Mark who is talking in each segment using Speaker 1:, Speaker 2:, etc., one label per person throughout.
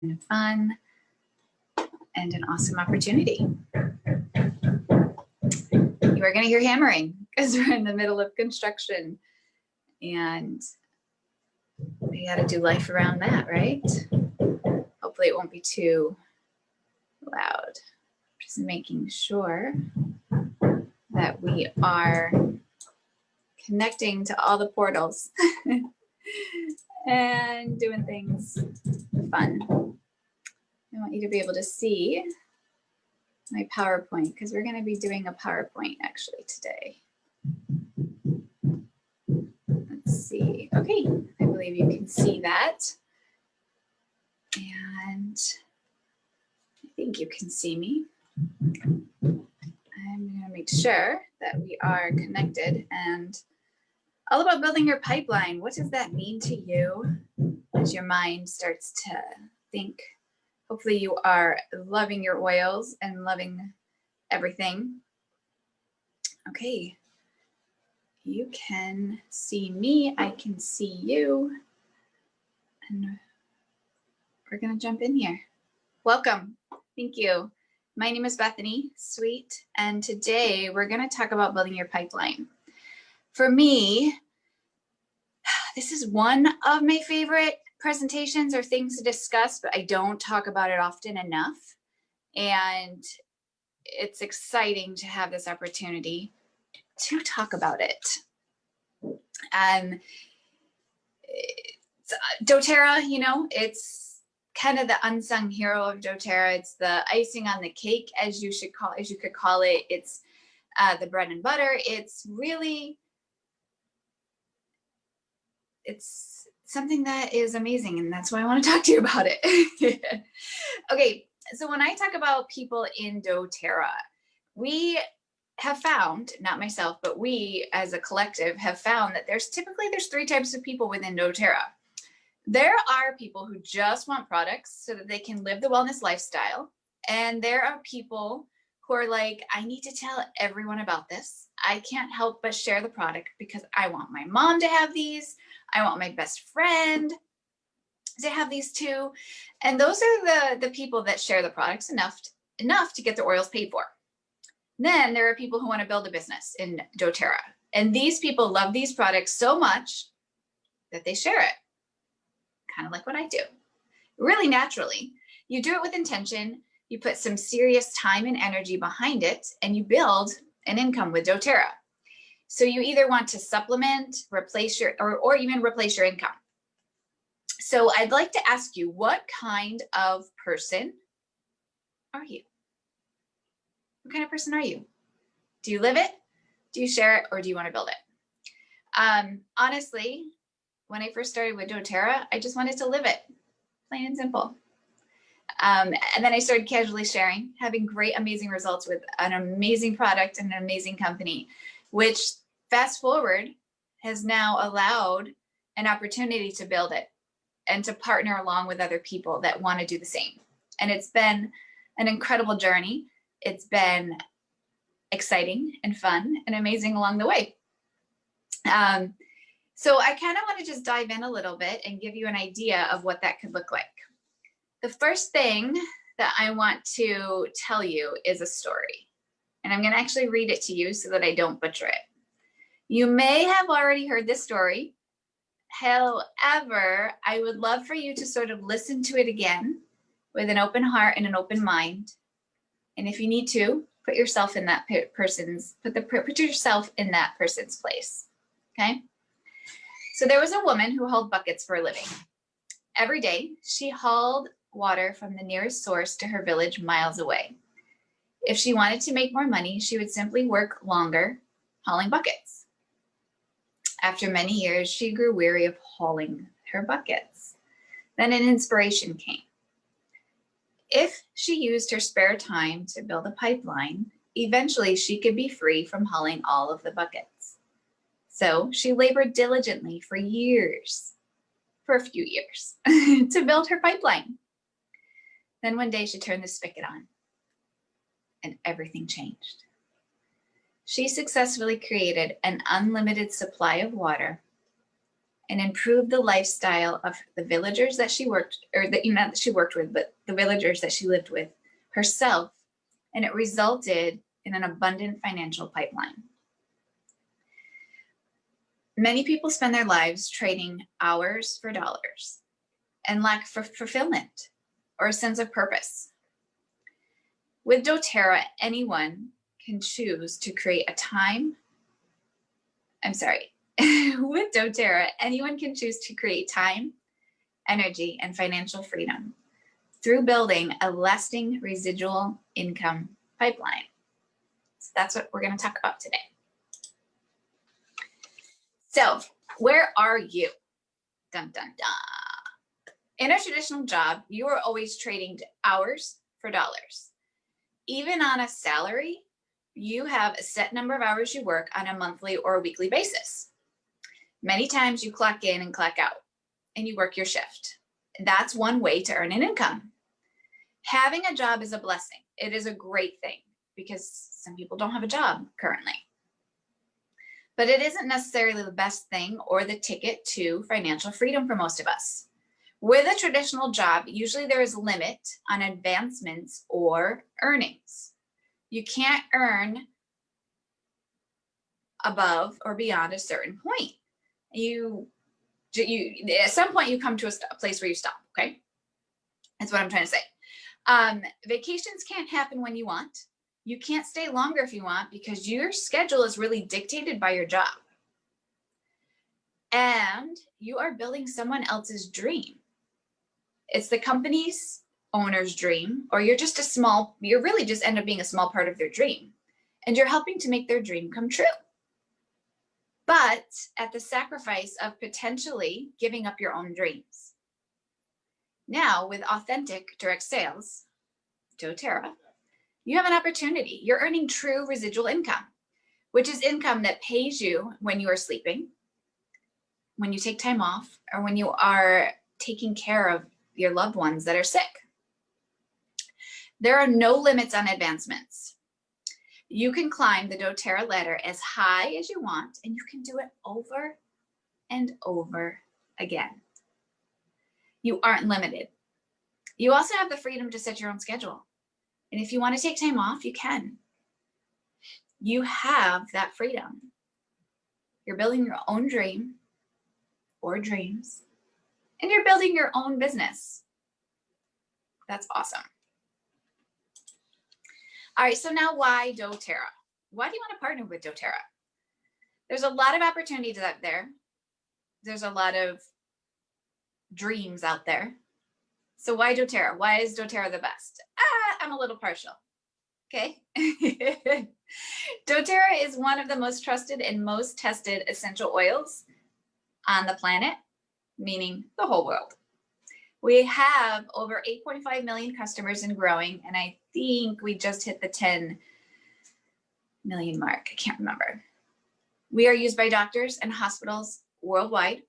Speaker 1: and fun and an awesome opportunity. You are going to hear hammering because we're in the middle of construction and we got to do life around that, right? Hopefully it won't be too loud. Just making sure that we are connecting to all the portals and doing things fun. I want you to be able to see my PowerPoint because we're going to be doing a PowerPoint actually today. Let's see. Okay, I believe you can see that. And I think you can see me. I'm going to make sure that we are connected and all about building your pipeline. What does that mean to you as your mind starts to think? Hopefully you are loving your oils and loving everything. Okay, you can see me, I can see you, and we're gonna jump in here. Welcome, thank you. My name is Bethany Sweet, and today we're gonna talk about building your pipeline. For me, this is one of my favorite presentations or things to discuss, but I don't talk about it often enough. And it's exciting to have this opportunity to talk about it. Doterra, you know, it's kind of the unsung hero of Doterra. It's the icing on the cake, as you could call it. It's the bread and butter. It's really, it's something that is amazing, and that's why I want to talk to you about it. Okay, so when I talk about people in Doterra, we have found, not myself, but we as a collective have found that there's three types of people within Doterra. There are people who just want products so that they can live the wellness lifestyle. And there are people who are like, I need to tell everyone about this. I can't help but share the product because I want my mom to have these. I want my best friend to have these too. And those are the people that share the products enough to get their oils paid for. Then there are people who want to build a business in Doterra. And these people love these products so much that they share it. Kind of like what I do. Really naturally. You do it with intention. You put some serious time and energy behind it, and you build an income with Doterra. So you either want to supplement, replace your, or even replace your income. So I'd like to ask you, what kind of person are you? What kind of person are you? Do you live it? Do you share it? Or do you want to build it? Honestly, when I first started with Doterra, I just wanted to live it, plain and simple. And then I started casually sharing, having great, amazing results with an amazing product and an amazing company, which fast forward has now allowed an opportunity to build it and to partner along with other people that want to do the same. And it's been an incredible journey. It's been exciting and fun and amazing along the way. So I kind of want to just dive in a little bit and give you an idea of what that could look like. The first thing that I want to tell you is a story. And I'm going to actually read it to you so that I don't butcher it. You may have already heard this story. However, I would love for you to sort of listen to it again with an open heart and an open mind. And if you need to, put yourself in that person's, put yourself in that person's place. Okay? So there was a woman who hauled buckets for a living. Every day, she hauled water from the nearest source to her village miles away. If she wanted to make more money, she would simply work longer hauling buckets. After many years, she grew weary of hauling her buckets. Then an inspiration came. If she used her spare time to build a pipeline, eventually she could be free from hauling all of the buckets. So she labored diligently for years, for a few years, to build her pipeline. Then one day she turned the spigot on and everything changed. She successfully created an unlimited supply of water and improved the lifestyle of the villagers that she worked, or that, not that she worked with, but the villagers that she lived with herself. And it resulted in an abundant financial pipeline. Many people spend their lives trading hours for dollars and lack for fulfillment or a sense of purpose. With Doterra, anyone can choose to create a time. With Doterra, anyone can choose to create time, energy, and financial freedom through building a lasting residual income pipeline. So that's what we're going to talk about today. So, where are you? Dun, dun, dun. In a traditional job, you are always trading hours for dollars. Even on a salary, you have a set number of hours you work on a monthly or a weekly basis. Many times you clock in and clock out, and you work your shift. That's one way to earn an income. Having a job is a blessing. It is a great thing because some people don't have a job currently. But it isn't necessarily the best thing or the ticket to financial freedom for most of us. With a traditional job, usually there is a limit on advancements or earnings. You can't earn above or beyond a certain point. At some point you come to a place where you stop, okay? That's what I'm trying to say. Vacations can't happen when you want. You can't stay longer if you want because your schedule is really dictated by your job. And you are building someone else's dream. It's the company's owner's dream, or you're really just end up being a small part of their dream. And you're helping to make their dream come true. But at the sacrifice of potentially giving up your own dreams. Now, with authentic direct sales, Doterra, you have an opportunity. You're earning true residual income, which is income that pays you when you are sleeping, when you take time off, or when you are taking care of your loved ones that are sick. There are no limits on advancements. You can climb the Doterra ladder as high as you want, and you can do it over and over again. You aren't limited. You also have the freedom to set your own schedule. And if you want to take time off, you can. You have that freedom. You're building your own dream or dreams, and you're building your own business. That's awesome. All right, so now why Doterra? Why do you want to partner with Doterra? There's a lot of opportunities out there. There's a lot of dreams out there. So why Doterra? Why is Doterra the best? I'm a little partial. Okay. Doterra is one of the most trusted and most tested essential oils on the planet, meaning the whole world. We have over 8.5 million customers and growing, and I think we just hit the 10 million mark. I can't remember. We are used by doctors and hospitals worldwide.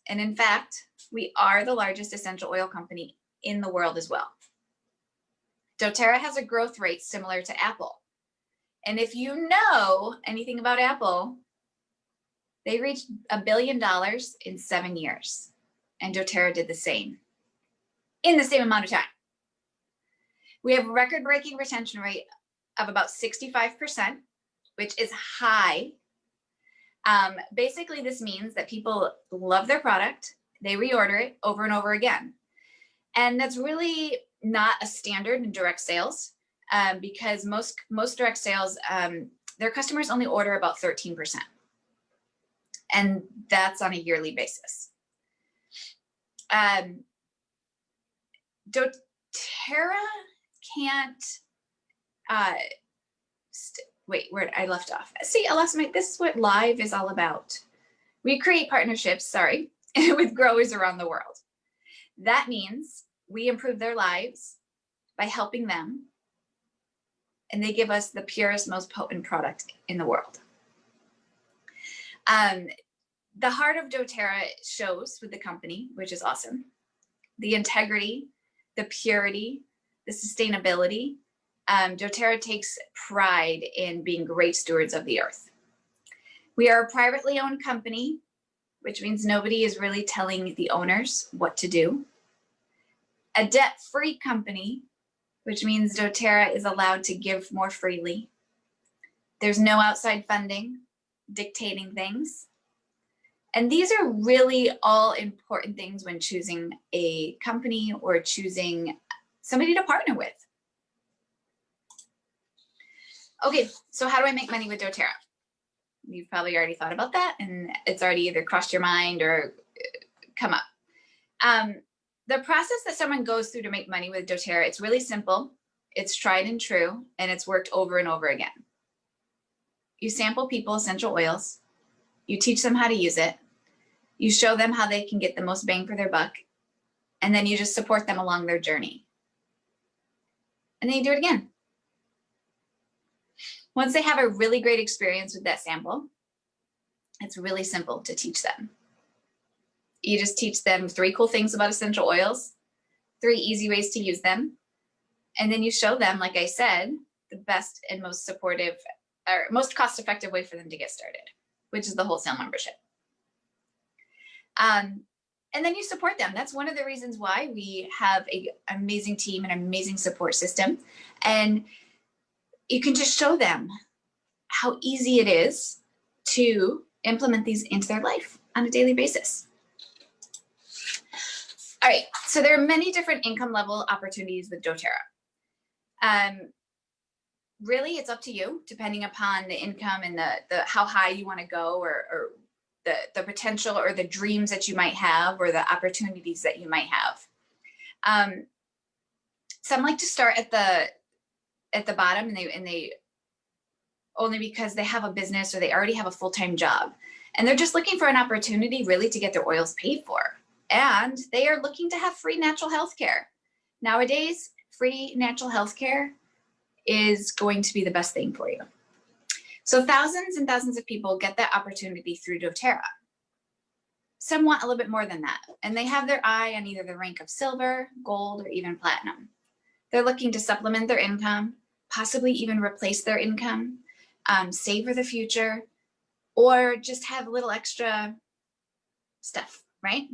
Speaker 1: And in fact, we are the largest essential oil company in the world as well. Doterra has a growth rate similar to Apple. And if you know anything about Apple, they reached $1 billion in 7 years. And Doterra did the same in the same amount of time. We have a record-breaking retention rate of about 65%, which is high. Basically, this means that people love their product. They reorder it over and over again. And that's really not a standard in direct sales because most direct sales, their customers only order about 13%. And that's on a yearly basis. Doterra can't, wait, where I left off. See, this is what live is all about. We create partnerships, with growers around the world. That means we improve their lives by helping them, and they give us the purest, most potent product in the world. The heart of Doterra shows with the company, which is awesome. The integrity, the purity, the sustainability. Doterra takes pride in being great stewards of the earth. We are a privately owned company which means nobody is really telling the owners what to do. A debt-free company, which means Doterra is allowed to give more freely. There's no outside funding dictating things. And these are really all important things when choosing a company or choosing somebody to partner with. Okay, so how do I make money with Doterra? You've probably already thought about that, and it's already either crossed your mind or come up. The process that someone goes through to make money with Doterra, it's really simple. It's tried and true, and it's worked over and over again. You sample people essential oils. You teach them how to use it. You show them how they can get the most bang for their buck. And then you just support them along their journey. And then you do it again. Once they have a really great experience with that sample, it's really simple to teach them. You just teach them 3 cool things about essential oils, 3 easy ways to use them. And then you show them, like I said, the best and most supportive or most cost-effective way for them to get started, which is the wholesale membership. And then you support them. That's one of the reasons why we have an amazing team, an amazing support system. And you can just show them how easy it is to implement these into their life on a daily basis. All right, so there are many different income level opportunities with Doterra. Really, it's up to you, depending upon the income and the how high you want to go, or the potential or the dreams that you might have, or the opportunities that you might have. Some like to start at the bottom, and they only because they have a business or they already have a full-time job, and they're just looking for an opportunity really to get their oils paid for. And they are looking to have free natural health care. Nowadays, free natural health care is going to be the best thing for you. So thousands and thousands of people get that opportunity through Doterra. Some want a little bit more than that, and they have their eye on either the rank of silver, gold, or even platinum. They're looking to supplement their income, possibly even replace their income, save for the future, or just have a little extra stuff, right?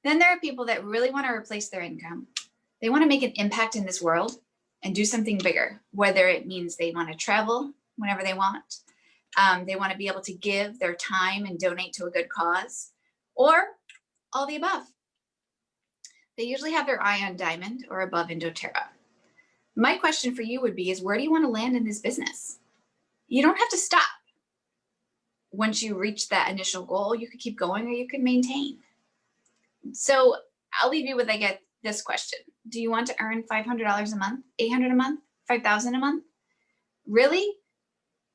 Speaker 1: Then there are people that really want to replace their income. They want to make an impact in this world and do something bigger, whether it means they want to travel whenever they want. They want to be able to give their time and donate to a good cause, or all the above. They usually have their eye on diamond or above in Doterra. My question for you would be, is where do you want to land in this business? You don't have to stop. Once you reach that initial goal, you could keep going or you could maintain. So I'll leave you with, I get this question. Do you want to earn $500 a month, $800 a month, $5,000 a month? Really?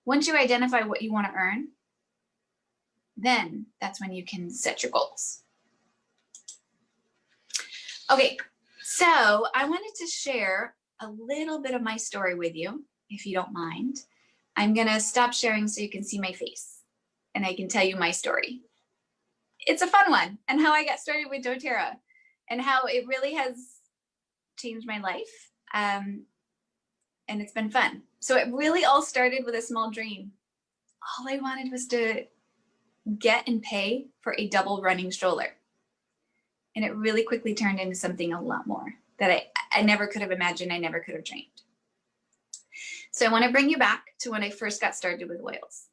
Speaker 1: Once you identify what you want to earn, then that's when you can set your goals. Okay, so I wanted to share a little bit of my story with you, if you don't mind. I'm gonna stop sharing so you can see my face and I can tell you my story. It's a fun one, and how I got started with Doterra and how it really has changed my life. And it's been fun. So it really all started with a small dream. All I wanted was to get and pay for a double running stroller. And it really quickly turned into something a lot more that I never could have imagined, I never could have dreamed. So I want to bring you back to when I first got started with oils.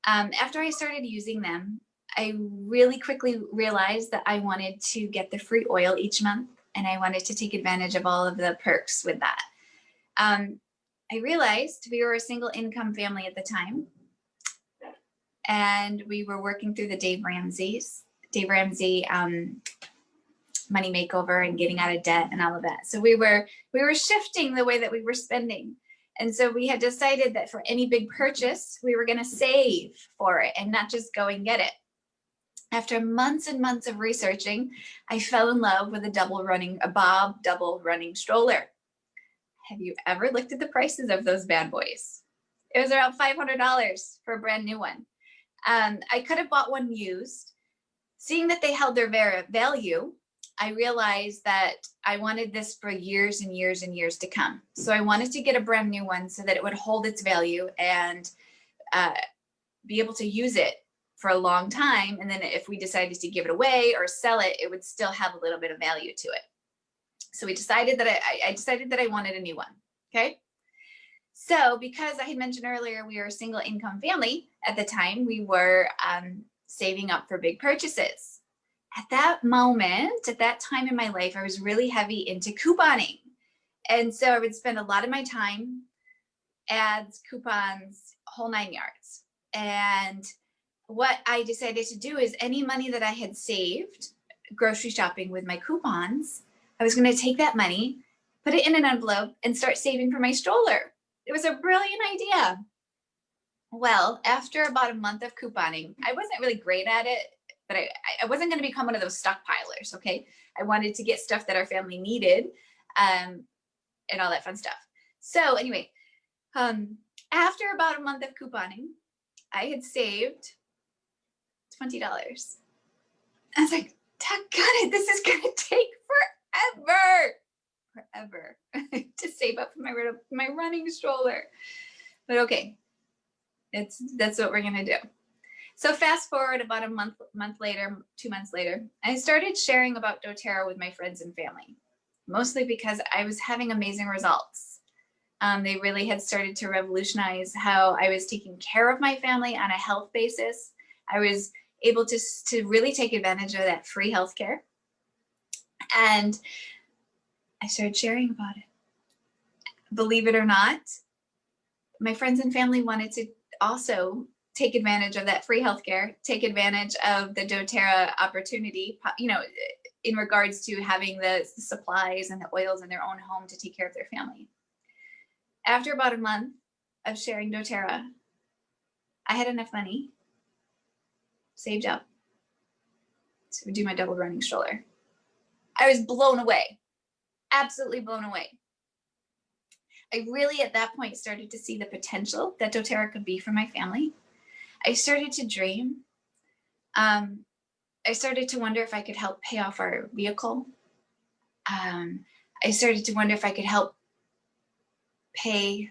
Speaker 1: After I started using them, I really quickly realized that I wanted to get the free oil each month, and I wanted to take advantage of all of the perks with that. I realized we were a single income family at the time, and we were working through the Dave Ramsey money makeover and getting out of debt and all of that. So we were shifting the way that we were spending. And so we had decided that for any big purchase, we were going to save for it and not just go and get it. After months and months of researching, I fell in love with a Bob double running stroller. Have you ever looked at the prices of those bad boys? It was around $500 for a brand new one. I could have bought one used. Seeing that they held their value, I realized that I wanted this for years and years and years to come. So I wanted to get a brand new one so that it would hold its value and be able to use it for a long time. And then if we decided to give it away or sell it, it would still have a little bit of value to it. So we decided that I decided that I wanted a new one. Okay. So because I had mentioned earlier, we were a single income family at the time, we were saving up for big purchases. At that moment, at that time in my life, I was really heavy into couponing. And so I would spend a lot of my time, ads, coupons, whole 9 yards. And what I decided to do is any money that I had saved grocery shopping with my coupons, I was going to take that money, put it in an envelope, and start saving for my stroller. It was a brilliant idea. Well, after about a month of couponing, I wasn't really great at it, but I wasn't going to become one of those stockpilers, okay? I wanted to get stuff that our family needed and all that fun stuff. So anyway, after about a month of couponing, I had saved $20. I was like, doggone it, this is going to take forever to save up for my running stroller. But okay, that's what we're going to do. So fast forward about a month later, 2 months later, I started sharing about doTERRA with my friends and family, mostly because I was having amazing results. They really had started to revolutionize how I was taking care of my family on a health basis. I was able to really take advantage of that free healthcare. And I started sharing about it. Believe it or not, my friends and family wanted to also take advantage of that free healthcare, take advantage of the doTERRA opportunity, you know, in regards to having the supplies and the oils in their own home to take care of their family. After about a month of sharing doTERRA, I had enough money saved up to do my double running stroller. I was blown away, absolutely blown away. I really at that point started to see the potential that doTERRA could be for my family. I started to dream. I started to wonder if I could help pay off our vehicle. I started to wonder if I could help pay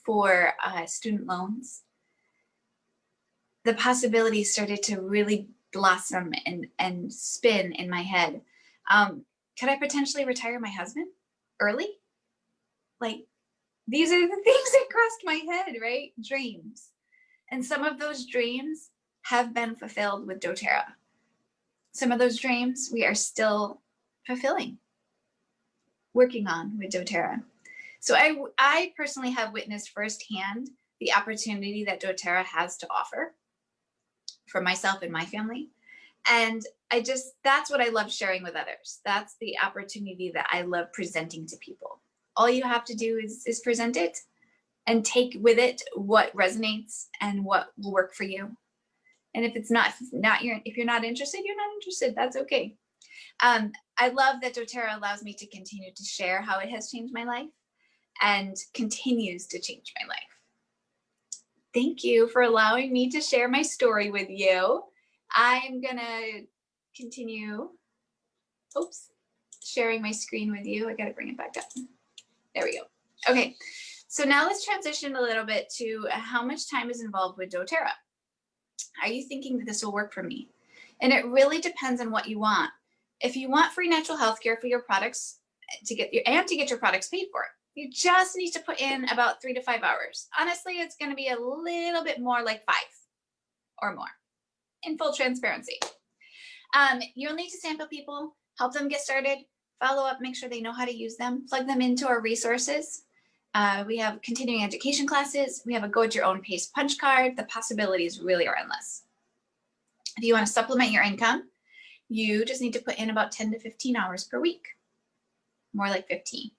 Speaker 1: for student loans. The possibilities started to really blossom and spin in my head. Could I potentially retire my husband early? Like, these are the things that crossed my head, right? Dreams. And some of those dreams have been fulfilled with doTERRA. Some of those dreams we are still fulfilling, working on with doTERRA. So I personally have witnessed firsthand the opportunity that doTERRA has to offer for myself and my family. And that's what I love sharing with others. That's the opportunity that I love presenting to people. All you have to do is present it and take with it what resonates and what will work for you. And if you're not interested, you're not interested. That's okay. I love that doTERRA allows me to continue to share how it has changed my life and continues to change my life. Thank you for allowing me to share my story with you. I'm gonna continue, sharing my screen with you. I gotta bring it back up. There we go. Okay, so now let's transition a little bit to how much time is involved with doTERRA. Are you thinking that this will work for me? And it really depends on what you want. If you want free natural health care for your products to get your products paid for, you just need to put in about 3 to 5 hours. Honestly, it's going to be a little bit more like 5 or more, in full transparency. You'll need to sample people, help them get started, follow up, make sure they know how to use them, plug them into our resources. We have continuing education classes. We have a go at your own pace punch card. The possibilities really are endless. If you want to supplement your income, you just need to put in about 10 to 15 hours per week, more like 15.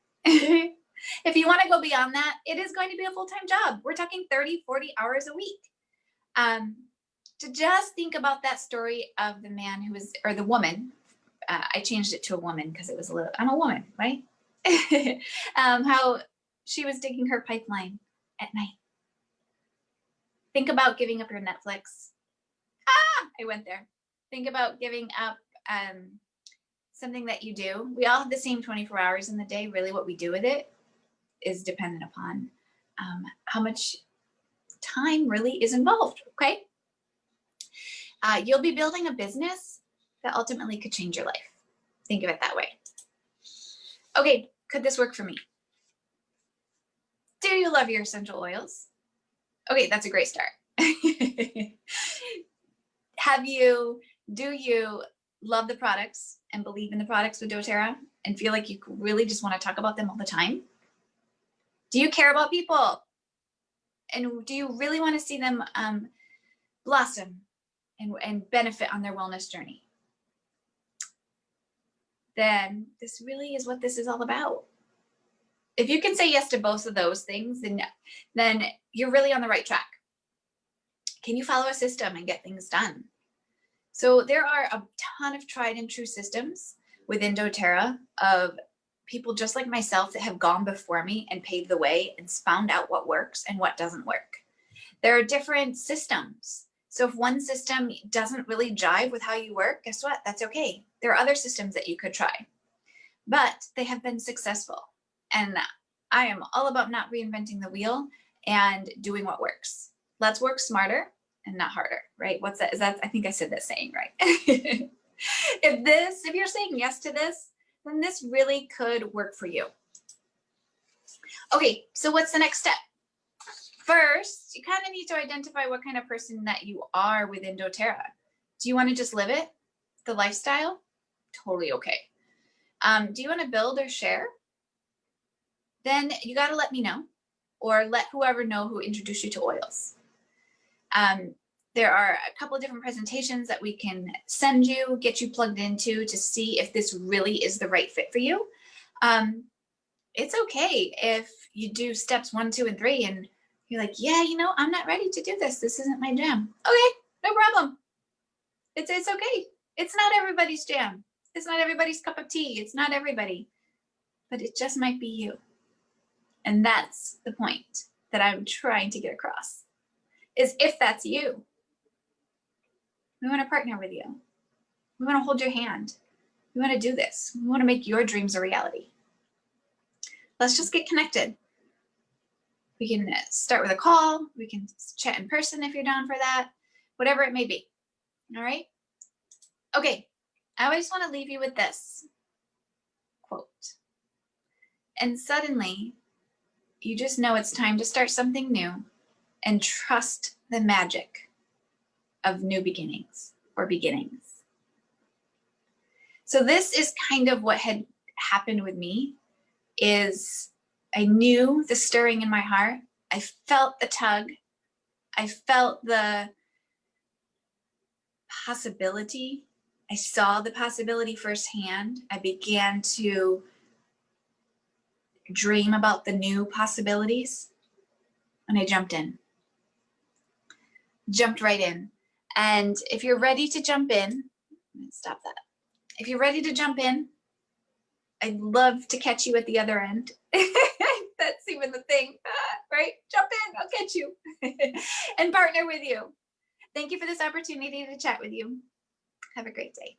Speaker 1: If you want to go beyond that, it is going to be a full-time job. We're talking 30, 40 hours a week. To just think about that story of the man or the woman, I changed it to a woman because it was I'm a woman, right? How she was digging her pipeline at night. Think about giving up your Netflix. I went there. Think about giving up something that you do. We all have the same 24 hours in the day. Really what we do with it is dependent upon how much time really is involved, okay? you'll be building a business that ultimately could change your life. Think of it that way. Okay, could this work for me? Do you love your essential oils? Okay, that's a great start. Do you love the products and believe in the products with Doterra and feel like you really just want to talk about them all the time? Do you care about people? And do you really want to see them blossom and benefit on their wellness journey? Then this really is what this is all about. If you can say yes to both of those things, then you're really on the right track. Can you follow a system and get things done? So there are a ton of tried and true systems within Doterra of people just like myself that have gone before me and paved the way and found out what works and what doesn't work. There are different systems. So if one system doesn't really jive with how you work, guess what? That's okay. There are other systems that you could try, but they have been successful. And I am all about not reinventing the wheel and doing what works. Let's work smarter and not harder, right? What's that? Is that, I think I said that saying right. If you're saying yes to this, then this really could work for you. Okay, so what's the next step? First, you kind of need to identify what kind of person that you are within Doterra. Do you want to just live it, the lifestyle? Totally okay. Do you want to build or share? Then you got to let me know, or let whoever know who introduced you to oils. There are a couple of different presentations that we can send you, get you plugged into to see if this really is the right fit for you. It's okay if you do steps 1, 2, and 3 and you're like, yeah, you know, I'm not ready to do this. This isn't my jam. Okay, no problem. It's okay. It's not everybody's jam. It's not everybody's cup of tea. It's not everybody, but it just might be you. And that's the point that I'm trying to get across, is if that's you, we want to partner with you. We want to hold your hand. We want to do this. We want to make your dreams a reality. Let's just get connected. We can start with a call. We can chat in person if you're down for that, whatever it may be. All right. Okay. I always want to leave you with this quote. And suddenly you just know it's time to start something new and trust the magic of new beginnings or beginnings. So this is kind of what had happened with me, is I knew the stirring in my heart. I felt the tug. I felt the possibility. I saw the possibility firsthand. I began to dream about the new possibilities, and I jumped in. Jumped right in. And if you're ready to jump in, stop that. If you're ready to jump in, I'd love to catch you at the other end. That's even the thing, right? Jump in, I'll catch you and partner with you. Thank you for this opportunity to chat with you. Have a great day.